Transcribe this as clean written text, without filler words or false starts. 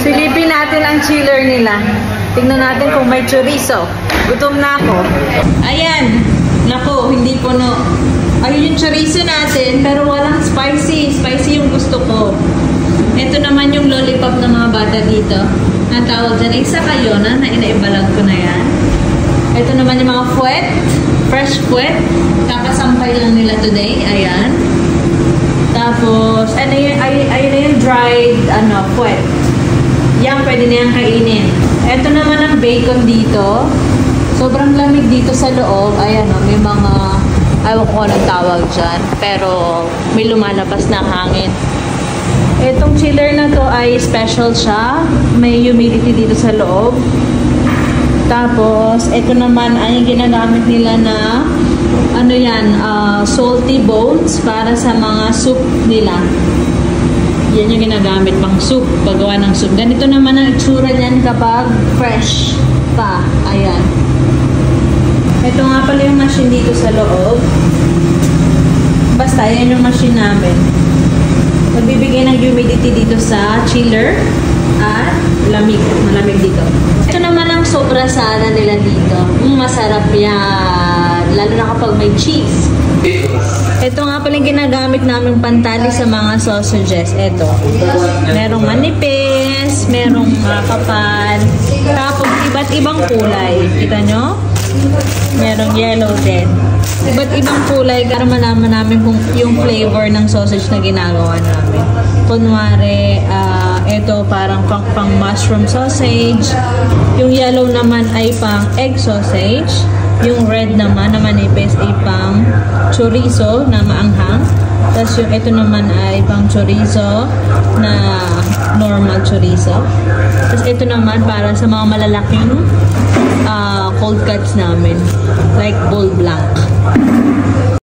Silipin natin ang chiller nila. Tingnan natin kung may chorizo. Gutom na ako. Ayan. Naku, hindi puno. Ayun yung chorizo natin, pero walang spicy. Spicy yung gusto ko. Ito naman yung lollipop ng mga bata dito. Ang tawag dyan, isa kayo na inaibalag ko na yan. Ito naman yung mga fuet. Fresh fuet. Kakasampay lang nila today. Ayan. Tapos, ayun yung dried, fuet. Yan, pwede na yan kainin. Ito naman ang bacon dito. Sobrang lamig dito sa loob. Ayan may mga, ayaw ko anong tawag dyan. Pero, may lumalabas na hangin. Itong chiller na to ay special siya. May humidity dito sa loob. Tapos, ito naman ay ginagamit nila na salty bones para sa mga soup nila. Yan yung ginagamit pang soup, paggawa ng soup. Ganito naman ang itsura niyan kapag fresh pa. Ayan. Ito nga pala yung machine dito sa loob. Basta, yan yung machine namin. Magbibigay ng humidity dito sa chiller at lamig. Malamig dito. Ito naman ang sobrasada nila dito. Masarap yan. Lalo na kapag may cheese. Ito nga pala yung ginagamit namin pantali sa mga sausages. Ito. Merong manipis, merong kapal. Tapos iba't ibang kulay. Kita nyo? Merong yellow din. Iba't ibang kulay para malaman namin kung yung flavor ng sausage na ginagawa namin. Kunwari, ito parang pang mushroom sausage. Yung yellow naman ay pang egg sausage. Yung red naman na manipis ay pang chorizo na maanghang. Tapos yung ito naman ay pang chorizo na normal chorizo. Tapos ito naman para sa mga malalaking cold cuts namin. Like bull blanc.